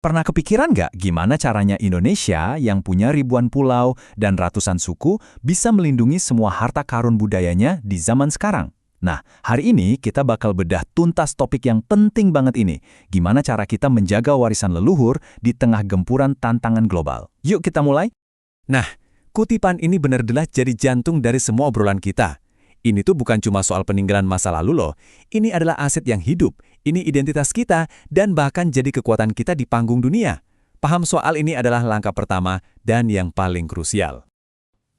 Pernah kepikiran nggak gimana caranya Indonesia yang punya ribuan pulau dan ratusan suku bisa melindungi semua harta karun budayanya di zaman sekarang? Nah, hari ini kita bakal bedah tuntas topik yang penting banget ini. Gimana cara kita menjaga warisan leluhur di tengah gempuran tantangan global. Yuk kita mulai. Nah, kutipan ini benar-benar jadi jantung dari semua obrolan kita. Ini tuh bukan cuma soal peninggalan masa lalu loh. Ini adalah aset yang hidup. Ini identitas kita dan bahkan jadi kekuatan kita di panggung dunia. Paham soal ini adalah langkah pertama dan yang paling krusial.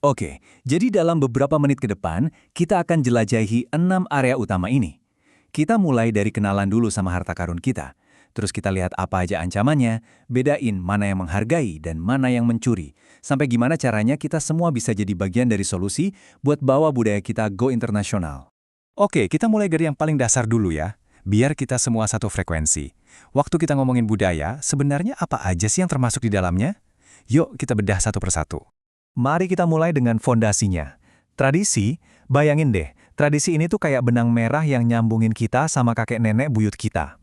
Oke, jadi dalam beberapa menit ke depan, kita akan jelajahi 6 area utama ini. Kita mulai dari kenalan dulu sama harta karun kita. Terus kita lihat apa aja ancamannya, bedain mana yang menghargai dan mana yang mencuri. Sampai gimana caranya kita semua bisa jadi bagian dari solusi buat bawa budaya kita go internasional. Oke, kita mulai dari yang paling dasar dulu ya. Biar kita semua satu frekuensi. Waktu kita ngomongin budaya, sebenarnya apa aja sih yang termasuk di dalamnya? Yuk kita bedah satu persatu. Mari kita mulai dengan fondasinya. Tradisi, bayangin deh, tradisi ini tuh kayak benang merah yang nyambungin kita sama kakek nenek buyut kita.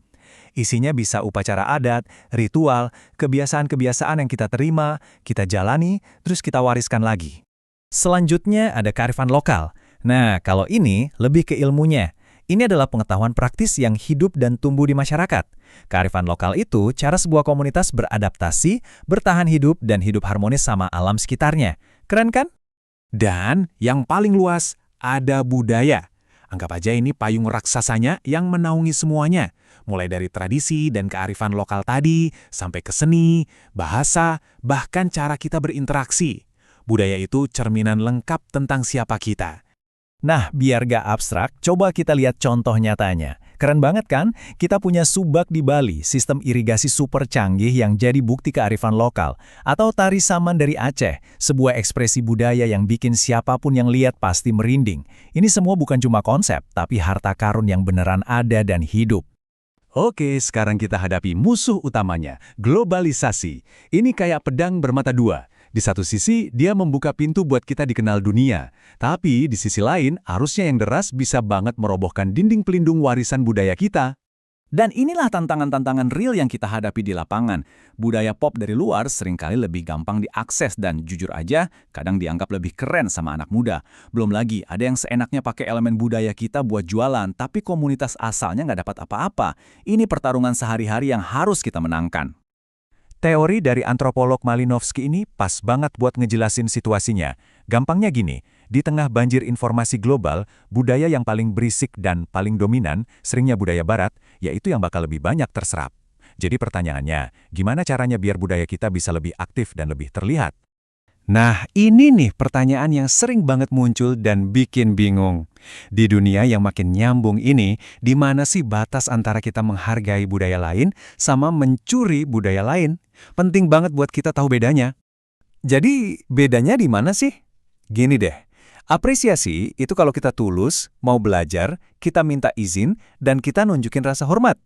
Isinya bisa upacara adat, ritual, kebiasaan-kebiasaan yang kita terima, kita jalani, terus kita wariskan lagi. Selanjutnya ada kearifan lokal. Nah, kalau ini lebih ke ilmunya. Ini adalah pengetahuan praktis yang hidup dan tumbuh di masyarakat. Kearifan lokal itu cara sebuah komunitas beradaptasi, bertahan hidup, dan hidup harmonis sama alam sekitarnya. Keren kan? Dan yang paling luas, ada budaya. Anggap aja ini payung raksasanya yang menaungi semuanya. Mulai dari tradisi dan kearifan lokal tadi, sampai ke seni, bahasa, bahkan cara kita berinteraksi. Budaya itu cerminan lengkap tentang siapa kita. Nah, biar gak abstrak, coba kita lihat contoh nyatanya. Keren banget kan? Kita punya Subak di Bali, sistem irigasi super canggih yang jadi bukti kearifan lokal. Atau Tari Saman dari Aceh, sebuah ekspresi budaya yang bikin siapapun yang lihat pasti merinding. Ini semua bukan cuma konsep, tapi harta karun yang beneran ada dan hidup. Oke, sekarang kita hadapi musuh utamanya, globalisasi. Ini kayak pedang bermata dua. Di satu sisi, dia membuka pintu buat kita dikenal dunia. Tapi di sisi lain, arusnya yang deras bisa banget merobohkan dinding pelindung warisan budaya kita. Dan inilah tantangan-tantangan real yang kita hadapi di lapangan. Budaya pop dari luar seringkali lebih gampang diakses dan jujur aja, kadang dianggap lebih keren sama anak muda. Belum lagi, ada yang seenaknya pakai elemen budaya kita buat jualan, tapi komunitas asalnya nggak dapat apa-apa. Ini pertarungan sehari-hari yang harus kita menangkan. Teori dari antropolog Malinowski ini pas banget buat ngejelasin situasinya. Gampangnya gini, di tengah banjir informasi global, budaya yang paling berisik dan paling dominan, seringnya budaya barat, yaitu yang bakal lebih banyak terserap. Jadi pertanyaannya, gimana caranya biar budaya kita bisa lebih aktif dan lebih terlihat? Nah, ini nih pertanyaan yang sering banget muncul dan bikin bingung. Di dunia yang makin nyambung ini, di mana sih batas antara kita menghargai budaya lain sama mencuri budaya lain? Penting banget buat kita tahu bedanya. Jadi, bedanya di mana sih? Gini deh, apresiasi itu kalau kita tulus, mau belajar, kita minta izin, dan kita nunjukin rasa hormat.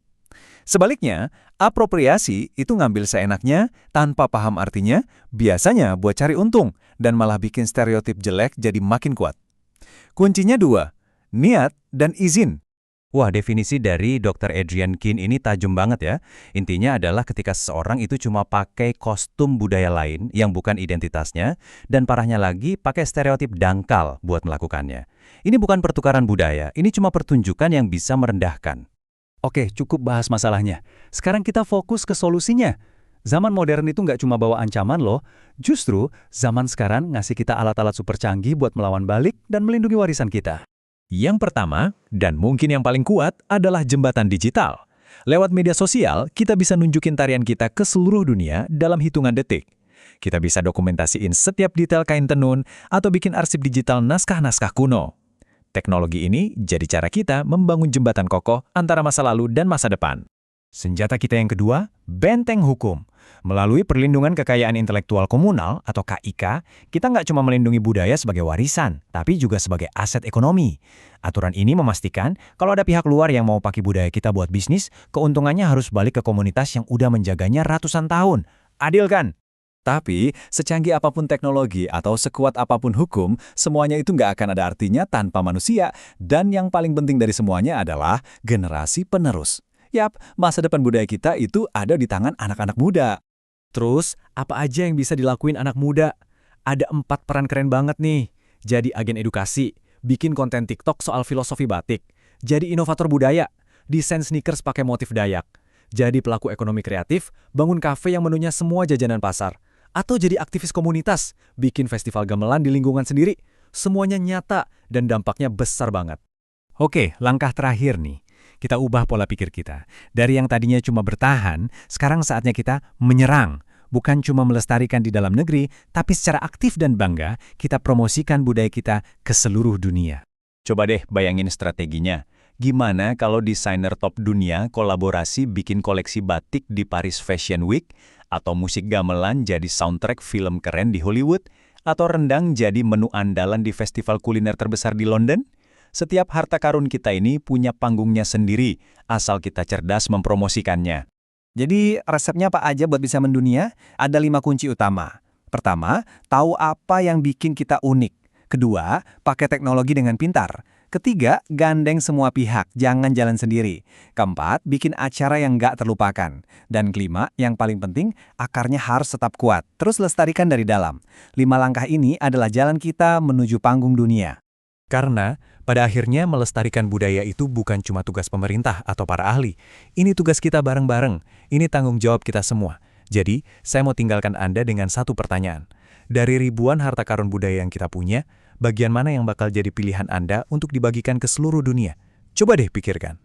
Sebaliknya, apropriasi itu ngambil seenaknya, tanpa paham artinya, biasanya buat cari untung, dan malah bikin stereotip jelek jadi makin kuat. Kuncinya dua, niat dan izin. Wah, definisi dari Dr. Adrian King ini tajam banget ya. Intinya adalah ketika seseorang itu cuma pakai kostum budaya lain yang bukan identitasnya, dan parahnya lagi pakai stereotip dangkal buat melakukannya. Ini bukan pertukaran budaya, ini cuma pertunjukan yang bisa merendahkan. Oke, cukup bahas masalahnya. Sekarang kita fokus ke solusinya. Zaman modern itu nggak cuma bawa ancaman loh. Justru, zaman sekarang ngasih kita alat-alat super canggih buat melawan balik dan melindungi warisan kita. Yang pertama, dan mungkin yang paling kuat, adalah jembatan digital. Lewat media sosial, kita bisa nunjukin tarian kita ke seluruh dunia dalam hitungan detik. Kita bisa dokumentasiin setiap detail kain tenun atau bikin arsip digital naskah-naskah kuno. Teknologi ini jadi cara kita membangun jembatan kokoh antara masa lalu dan masa depan. Senjata kita yang kedua, benteng hukum. Melalui perlindungan kekayaan intelektual komunal atau KIK, kita nggak cuma melindungi budaya sebagai warisan, tapi juga sebagai aset ekonomi. Aturan ini memastikan kalau ada pihak luar yang mau pakai budaya kita buat bisnis, keuntungannya harus balik ke komunitas yang udah menjaganya ratusan tahun. Adil kan? Tapi, secanggih apapun teknologi atau sekuat apapun hukum, semuanya itu nggak akan ada artinya tanpa manusia. Dan yang paling penting dari semuanya adalah generasi penerus. Yap, masa depan budaya kita itu ada di tangan anak-anak muda. Terus, apa aja yang bisa dilakuin anak muda? Ada 4 peran keren banget nih. Jadi agen edukasi, bikin konten TikTok soal filosofi batik, jadi inovator budaya, desain sneakers pakai motif Dayak, jadi pelaku ekonomi kreatif, bangun kafe yang menunya semua jajanan pasar, atau jadi aktivis komunitas, bikin festival gamelan di lingkungan sendiri. Semuanya nyata dan dampaknya besar banget. Oke, langkah terakhir nih. Kita ubah pola pikir kita. Dari yang tadinya cuma bertahan, sekarang saatnya kita menyerang. Bukan cuma melestarikan di dalam negeri, tapi secara aktif dan bangga, kita promosikan budaya kita ke seluruh dunia. Coba deh bayangin strateginya. Gimana kalau desainer top dunia kolaborasi bikin koleksi batik di Paris Fashion Week, atau musik gamelan jadi soundtrack film keren di Hollywood, atau rendang jadi menu andalan di festival kuliner terbesar di London? Setiap harta karun kita ini punya panggungnya sendiri, asal kita cerdas mempromosikannya. Jadi resepnya apa aja buat bisa mendunia? Ada 5 kunci utama. Pertama, tahu apa yang bikin kita unik. Kedua, pakai teknologi dengan pintar. Ketiga, gandeng semua pihak, jangan jalan sendiri. Keempat, bikin acara yang nggak terlupakan. Dan kelima, yang paling penting, akarnya harus tetap kuat. Terus lestarikan dari dalam. 5 langkah ini adalah jalan kita menuju panggung dunia. Karena, pada akhirnya melestarikan budaya itu bukan cuma tugas pemerintah atau para ahli. Ini tugas kita bareng-bareng. Ini tanggung jawab kita semua. Jadi, saya mau tinggalkan Anda dengan satu pertanyaan. Dari ribuan harta karun budaya yang kita punya, bagian mana yang bakal jadi pilihan Anda untuk dibagikan ke seluruh dunia? Coba deh pikirkan.